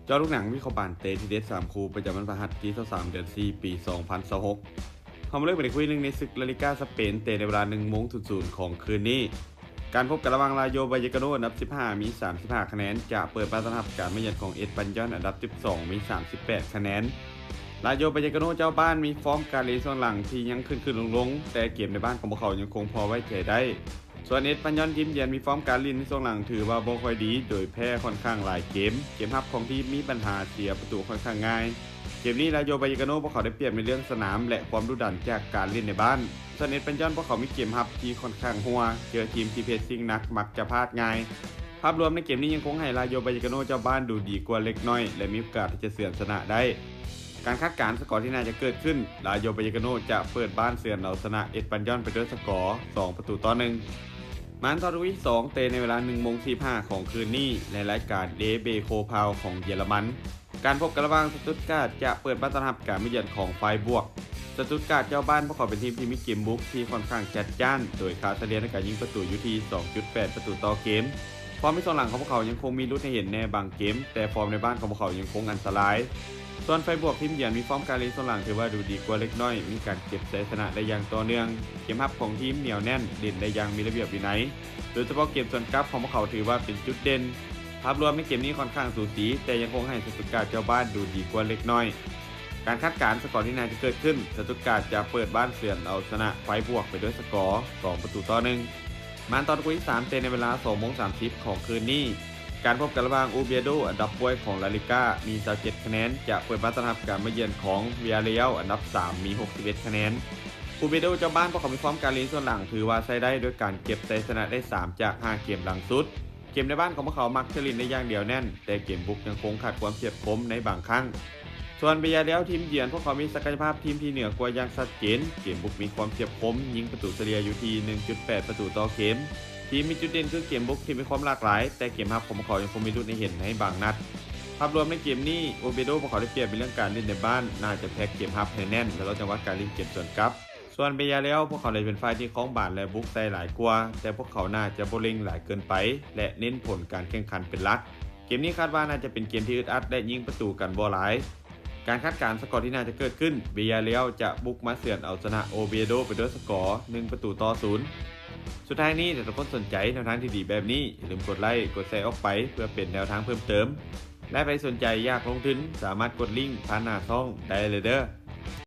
จอลูกหนังวิเคราะห์บานเตทีเด็ด3คู่ประจำวันพฤหัสที่23เดือน4ปี2026เขามาเริ่มไปคุยหนึ่งในศึกลาลิก้าสเปนเตะในเวลา1:00ของคืนนี้การพบกันระหว่างลาโยบายกาโนอันดับ15มี35คะแนนจะเปิดบ้านต้อนรับการมาเยือนของเอ็ดปันยอนอันดับ12มี38คะแนนลาโยบายกาโนเจ้าบ้านมีฟอร์มการเล่นส่วนหลังที่ยังขึ้นลงแต่เกมในบ้านของพวกเขายังคงพอไว้ใจได้ส่วนเอ็ดปันยอนทีมเยือนมีฟอร์มการเล่นในช่วงหลังถือว่าบ่ค่อยดีโดยแพ้ค่อนข้างหลายเกมรับของทีมมีปัญหาเสียประตูค่อนข้างง่ายเกมนี้ลาโยบายกาโนพวกเขาได้เปรียบในเรื่องสนามและความดุดันจากการเล่นในบ้านส่วนเอ็ดปันยอนพวกเขามีเกมรับที่ค่อนข้างหัวเจอทีมที่เพสซิ่งหนักมักจะพลาดง่ายภาพรวมในเกมนี้ยังคงให้ลาโยบายกาโนเจ้าบ้านดูดีกว่าเล็กน้อยและมีโอกาสที่จะเฉือนชนะได้การคาดการณ์สกอร์ที่น่าจะเกิดขึ้นลาโยบายกาโนจะเปิดบ้านเฉือนเอาชนะเอ็ดปันยอนไปด้วยสกอร์2-1มันทอร์วิ2เตะในเวลา1:45ของคืนนี้ในรายการเดเบโคพาวของเยอรมันการพบกันระหว่างสตุตการ์ดจะเปิดบ้านต้อนรับการมาเยือนของไฟบวกสตุตการ์ดเจ้าบ้านพวกเขาเป็นทีมที่มีเกมบุกที่ค่อนข้างจัดจ้านโดยค่าเฉลี่ยในการยิงประตูอยู่ที่ 2.8 ประตูต่อเกมฟอร์มในส่วนหลังของพวกเขายังคงมีลุ้นให้เห็นในบางเกมแต่ฟอร์มในบ้านของพวกเขายังคงอันตรายส่วนไฟบวกทีมเยือนมีฟอร์มการเล่นส่วนหลังถือว่าดูดีกว่าเล็กน้อยมีการเก็บชัยชนะได้อย่างต่อเนื่องเกมรับของทีมเหนียวแน่นเด่นได้อย่างมีระเบียบวินัยโดยเฉพาะเกมส่วนกลับของพวกเขาถือว่าเป็นจุดเด่นภาพรวมในเกมนี้ค่อนข้างสูสีแต่ยังคงให้สตุตการ์ดเจ้าบ้านดูดีกว่าเล็กน้อยการคาดการณ์สกอร์ที่น่าจะเกิดขึ้นสตุตการ์ดจะเปิดบ้านเฉือนเอาชนะไฟบวกไปด้วยสกอร์2-1มันตอนคุย3เตะในเวลา 2:30 ของคืนนี้การพบกันระหว่างอูเบียโดอันดับป่วยของลาลิก้ามี27คะแนนจะเปิดบ้านต้อนรับการมาเยือนของเวียเรียลอันดับ3มี61คะแนนอูเบียโดเจ้าบ้านพวกเขามีฟอร์มการเล่นส่วนหลังถือว่าใช้ได้โดยการเก็บชัยชนะได้3จาก5เกมหลังสุดเกมในบ้านของพวกเขามักจะเล่นได้อย่างเดียวแน่นแต่เกมบุกยังคงขาดความเฉียบคมในบางครั้งส่วนเวียเรียลทีมเยือนพวกเขามีศักยภาพทีมที่เหนือกว่าอย่างชัดเจนเกมบุกมีความเฉียบคมยิงประตูเฉลี่ยอยู่ที่ 1.8 ประตูต่อเกมทีมมีจุดเด่นคือเกมบุกที่มีความหลากหลายแต่เกมรับของพวกเขายังคงมีลุ้นให้เห็นในบางนัดภาพรวมในเกมนี้โอเบโดพวกเขาได้เปรียบในเรื่องการเล่นในบ้านน่าจะแพ็กเกมรับให้แน่นและลดจังหวะการเล่นเกมส่วนกลับส่วนเบียแล้วพวกเขาเลยเป็นฝ่ายที่คล้องบาดและบุกใส่หลายกว่าแต่พวกเขาน่าจะโบลิ่งหลายเกินไปและเน้นผลการแข่งขันเป็นหลักเกมนี้คาดว่าน่าจะเป็นเกมที่อึดอัดและยิงประตูกันบ่หลายการคาดการณ์สกอร์ที่น่าจะเกิดขึ้นเบียแล้วจะบุกมาเฉือนเอาชนะโอเบโดไปด้วยสกอร์1-0สุดท้ายนี้ถ้าทุกคนสนใจแนวทางที่ดีแบบนี้อย่าลืมกดไลค์กดแชร์ออกไปเพื่อเป็นแนวทางเพิ่มเติมและใครสนใจอยากลงทุนสามารถกดลิงก์ผ่านหน้าช่องได้เลยเด้อ